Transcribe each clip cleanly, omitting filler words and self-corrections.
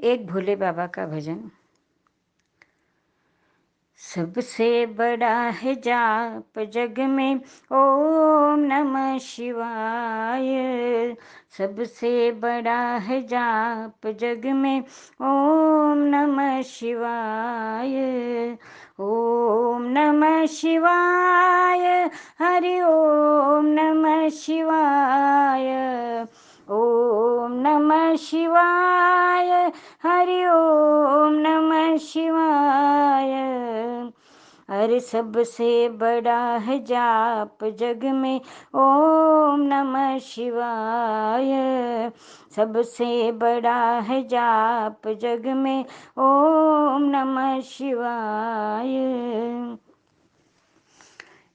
एक भोले बाबा का भजन। सबसे बड़ा है जाप जग में ओम नमः शिवाय। सबसे बड़ा है जाप जग में ओम नमः शिवाय। ओम नमः शिवाय। हरि ओम नमः शिवाय। ओम नमः शिवाय। हरि ओम नमः शिवाय। अरे सबसे बड़ा है जाप जग में ओम नमः शिवाय। सबसे बड़ा है जाप जग में ओम नमः शिवाय।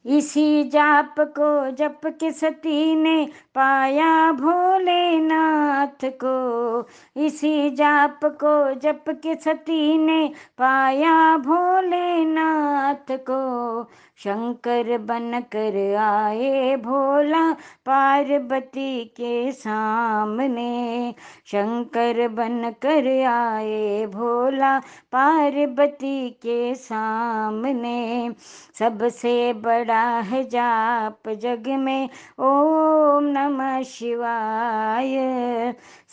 इसी जाप को जप के सती ने पाया भोलेनाथ को। इसी जाप को जप के सती ने पाया भोलेनाथ को। शंकर बन कर आए भोला पार्वती के सामने। शंकर बन कर आए भोला पार्वती के सामने। सबसे बड़ा है जाप जग में ओम नमः शिवाय।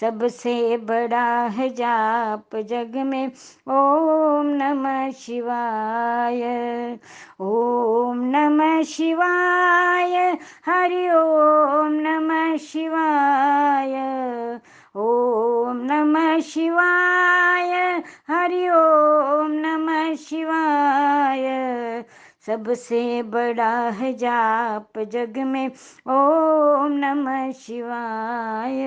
सबसे बड़ा है जाप जग में ओम नमः शिवाय। ओम नमः शिवाय। हरि ओम नमः शिवाय। ओम नमः शिवाय। हरि ओम नमः शिवाय। सबसे बड़ा है जाप जग में ओम नमः शिवाय।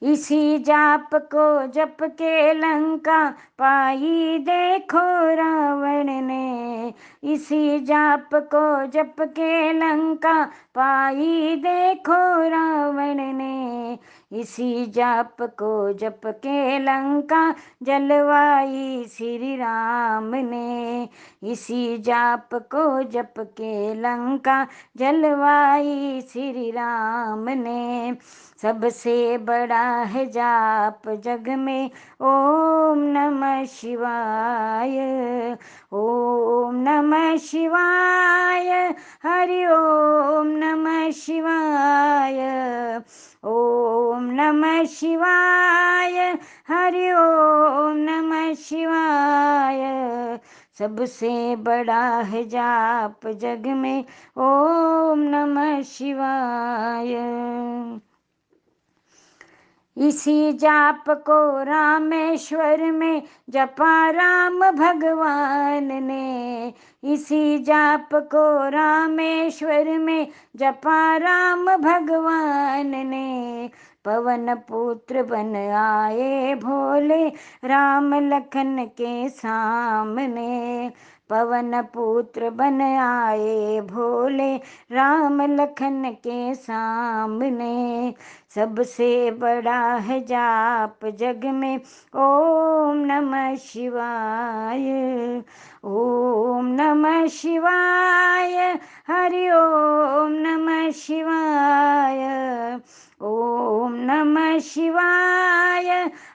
इसी जाप को जप के लंका पाई देखो रावण ने। इसी जाप को जप के लंका पाई देखो रावण ने। इसी जाप को जप के लंका जलवाई श्री राम ने। इसी जाप को जप के लंका जलवाई श्री राम ने। सबसे बड़ा है जाप जग में ओम नमः शिवाय। ओम नमः शिवाय। हरि ओम नमः शिवाय। ओम नमः शिवाय। हरि ओम नमः शिवाय। सबसे बड़ा है जाप जग में ओम नमः शिवाय। इसी जाप को रामेश्वर में जपा राम भगवान ने। इसी जाप को रामेश्वर में जपा राम भगवान ने। पवन पुत्र बन आए भोले राम लखन के सामने। पवन पुत्र बन आए भोले राम लखन के सामने। सबसे बड़ा है जाप जग में ओम नमः शिवाय। ओम नमः शिवाय। हरि ओम नमः शिवाय। ओम नमः शिवाय।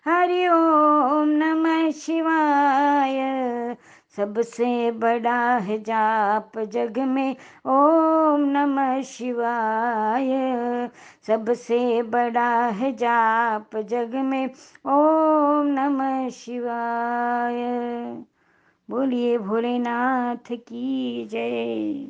हरि ओम नमः शिवाय। सबसे बड़ा है जाप जग में ओम नमः शिवाय। सबसे बड़ा है जाप जग में ओम नमः शिवाय। बोलिए भोलेनाथ की जय।